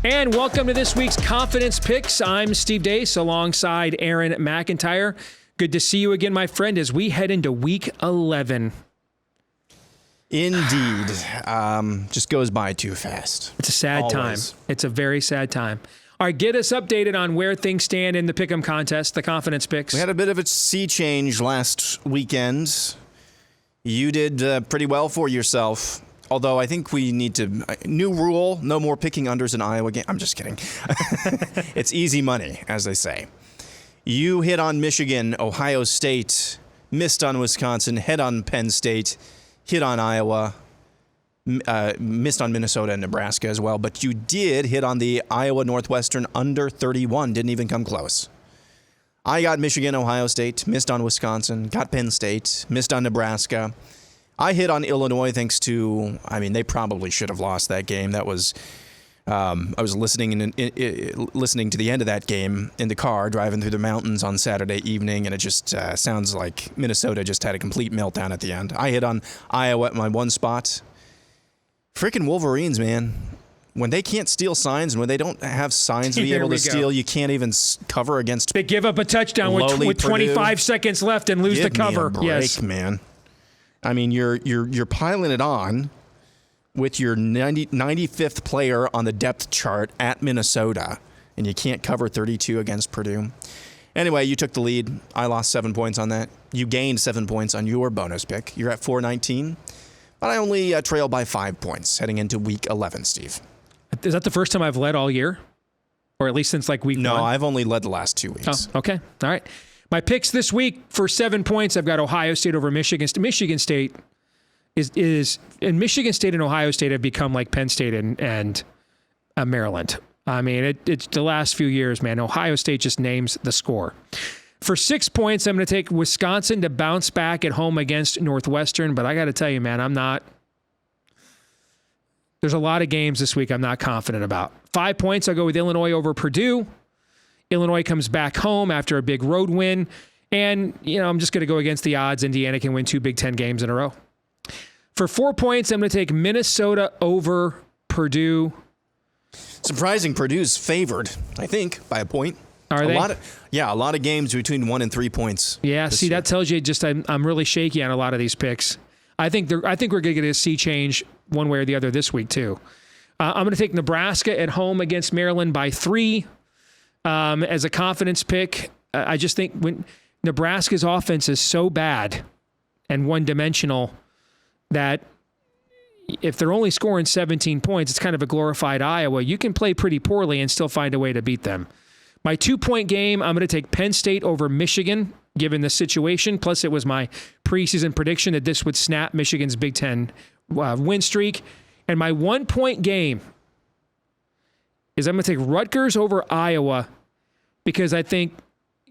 And welcome to this week's Confidence Picks. I'm Steve Deace alongside Aaron McIntyre. Good to see you again, my friend, as we head into Week 11. Indeed. Just goes by too fast. It's a sad time. It's a very sad time. All right, get us updated on where things stand in the Pick'em contest, the Confidence Picks. We had a bit of a sea change last weekend. You did pretty well for yourself. Although I think we need to, new rule, no more picking unders in Iowa game. I'm just kidding. It's easy money, as they say. You hit on Michigan, Ohio State, missed on Wisconsin, hit on Penn State, hit on Iowa, missed on Minnesota and Nebraska as well. But you did hit on the Iowa Northwestern under 31, didn't even come close. I got Michigan, Ohio State, missed on Wisconsin, got Penn State, missed on Nebraska. I hit on Illinois thanks to, they probably should have lost that game. That was, I was listening to the end of that game in the car, driving through the mountains on Saturday evening, and it just sounds like Minnesota just had a complete meltdown at the end. I hit on Iowa at my one spot. Freaking Wolverines, man. When they can't steal signs and when they don't have signs to be able to steal, you can't even cover against. They give up a touchdown with 25 seconds left and lose the cover. Give me a break, man. You're piling it on with your 95th player on the depth chart at Minnesota, and you can't cover 32 against Purdue. Anyway, you took the lead. I lost 7 points on that. You gained 7 points on your bonus pick. You're at 419, but I only trail by 5 points heading into Week 11, Steve. Is that the first time I've led all year? Or at least since Week 1? No, I've only led the last 2 weeks. Oh, okay. All right. My picks this week for 7 points, I've got Ohio State over Michigan. Michigan State and Michigan State and Ohio State have become like Penn State and Maryland. It's the last few years, man. Ohio State just names the score. For 6 points, I'm going to take Wisconsin to bounce back at home against Northwestern. But I got to tell you, man, there's a lot of games this week I'm not confident about. 5 points, I'll go with Illinois over Purdue. Illinois comes back home after a big road win. And, I'm just going to go against the odds. Indiana can win 2 Big Ten games in a row. For 4 points, I'm going to take Minnesota over Purdue. Surprising, Purdue's favored, I think, by a point. Are they? A lot of games between 1 and 3 points. Yeah, see, that tells you just I'm really shaky on a lot of these picks. I think we're going to get a sea change one way or the other this week, too. I'm going to take Nebraska at home against Maryland by 3. As a confidence pick, I just think when Nebraska's offense is so bad and one-dimensional that if they're only scoring 17 points, it's kind of a glorified Iowa. You can play pretty poorly and still find a way to beat them. My 2-point game, I'm going to take Penn State over Michigan, given the situation. Plus, it was my preseason prediction that this would snap Michigan's Big Ten win streak. And my 1-point game is I'm going to take Rutgers over Iowa because I think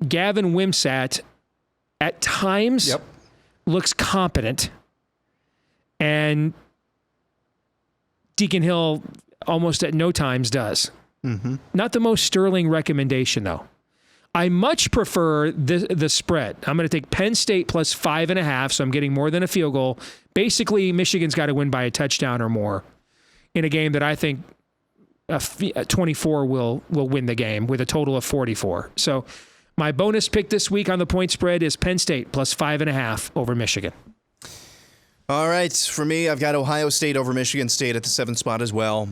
Gavin Wimsatt at times looks competent. And Deacon Hill almost at no times does. Mm-hmm. Not the most sterling recommendation, though. I much prefer the spread. I'm going to take Penn State plus 5.5, so I'm getting more than a field goal. Basically, Michigan's got to win by a touchdown or more in a game that I think 24 will win the game with a total of 44. So my bonus pick this week on the point spread is Penn State plus 5.5 over Michigan. All right, for me, I've got Ohio State over Michigan State at the 7th spot as well.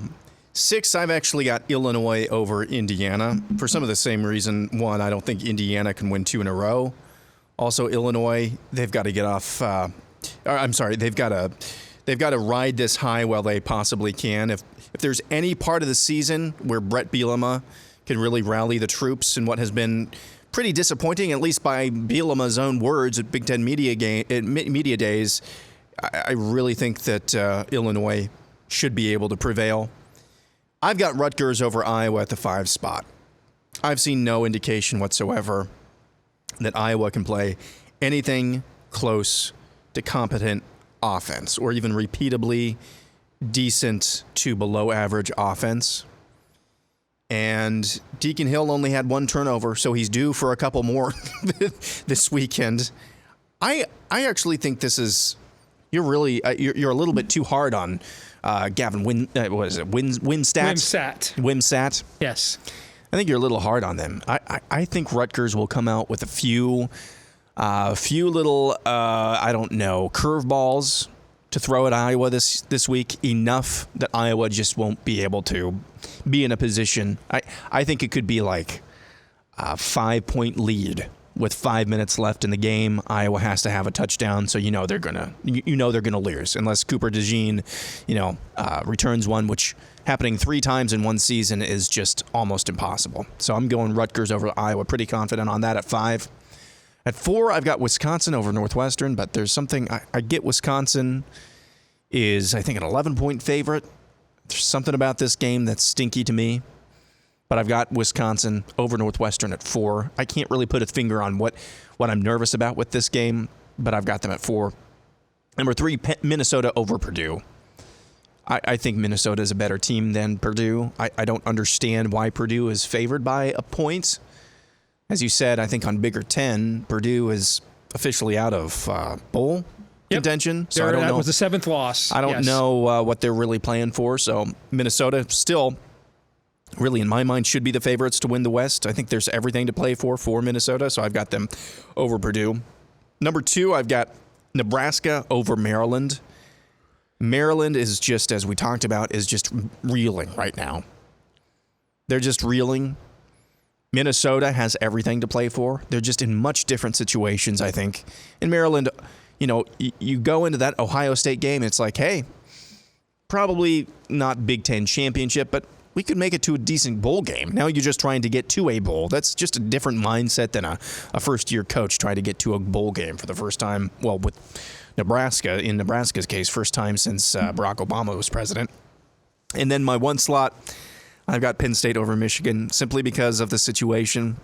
6, I've actually got Illinois over Indiana for some of the same reason. 1, I don't think Indiana can win 2 in a row. Also, Illinois, they've got to get off. They've got to ride this high while they possibly can. If there's any part of the season where Brett Bielema can really rally the troops in what has been pretty disappointing, at least by Bielema's own words at Big Ten Media Days, I really think that Illinois should be able to prevail. I've got Rutgers over Iowa at the 5 spot. I've seen no indication whatsoever that Iowa can play anything close to competent offense or even repeatably decent to below average offense. And Deacon Hill only had 1 turnover, so he's due for a couple more this weekend. I actually think this is You're really you're a little bit too hard on Gavin Wimsatt. Wimsatt. Yes. I think you're a little hard on them. I think Rutgers will come out with a few little I don't know, curveballs to throw at Iowa this week, enough that Iowa just won't be able to be in a position. I think it could be like a 5-point lead with 5 minutes left in the game. Iowa has to have a touchdown, so they're gonna lose unless Cooper DeJean, returns one, which happening 3 times in one season is just almost impossible. So I'm going Rutgers over Iowa, pretty confident on that at 5. At 4, I've got Wisconsin over Northwestern, but there's something I get. Wisconsin is, I think, an 11-point favorite. There's something about this game that's stinky to me, but I've got Wisconsin over Northwestern at 4. I can't really put a finger on what I'm nervous about with this game, but I've got them at 4. Number 3, Minnesota over Purdue. I think Minnesota is a better team than Purdue. I don't understand why Purdue is favored by a point. As you said, I think on Bigger 10, Purdue is officially out of bowl contention. So I don't know. That was the 7th loss. I don't know what they're really playing for. So Minnesota still, really in my mind, should be the favorites to win the West. I think there's everything to play for Minnesota. So I've got them over Purdue. Number 2, I've got Nebraska over Maryland. Maryland is just, as we talked about, is just reeling right now. They're just reeling. Minnesota has everything to play for. They're just in much different situations, I think. In Maryland, you go into that Ohio State game, it's like, hey, probably not Big Ten championship, but we could make it to a decent bowl game. Now you're just trying to get to a bowl. That's just a different mindset than a first-year coach trying to get to a bowl game for the first time. Well, with Nebraska, in Nebraska's case, first time since Barack Obama was president. And then my 1 slot, I've got Penn State over Michigan, simply because of the situation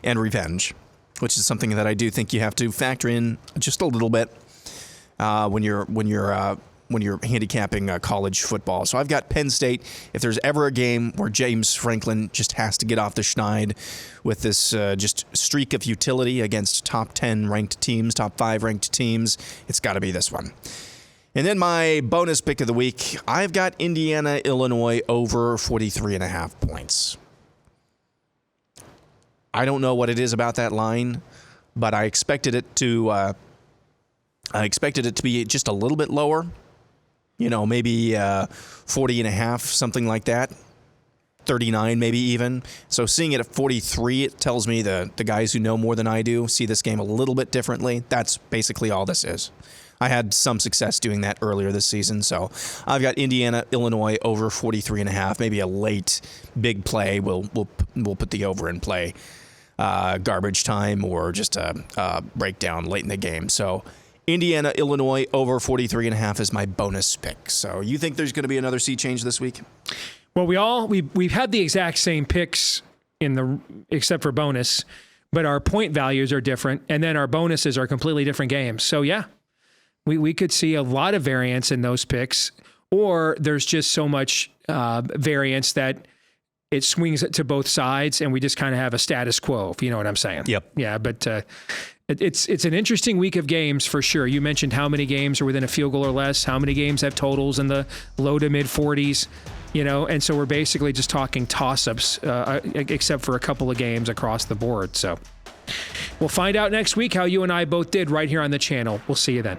and revenge, which is something that I do think you have to factor in just a little bit when you're handicapping college football. So I've got Penn State. If there's ever a game where James Franklin just has to get off the schneid with this just streak of utility against top 10 ranked teams, top 5 ranked teams, it's got to be this one. And then my bonus pick of the week, I've got Indiana, Illinois over 43.5 points. I don't know what it is about that line, but I expected it to be just a little bit lower. Maybe 40.5, something like that. 39 maybe even. So seeing it at 43, it tells me the guys who know more than I do see this game a little bit differently. That's basically all this is. I had some success doing that earlier this season, so I've got Indiana, Illinois over 43.5. Maybe a late big play. We'll put the over in play, garbage time, or just a breakdown late in the game. So Indiana, Illinois over 43.5 is my bonus pick. So you think there's going to be another sea change this week? Well, we've had the exact same picks except for bonus, but our point values are different, and then our bonuses are completely different games. So yeah. We could see a lot of variance in those picks, or there's just so much variance that it swings it to both sides, and we just kind of have a status quo, if you know what I'm saying. Yep. Yeah, but it's an interesting week of games for sure. You mentioned how many games are within a field goal or less, how many games have totals in the low to mid 40s, and so we're basically just talking toss-ups, except for a couple of games across the board. So we'll find out next week how you and I both did right here on the channel. We'll see you then.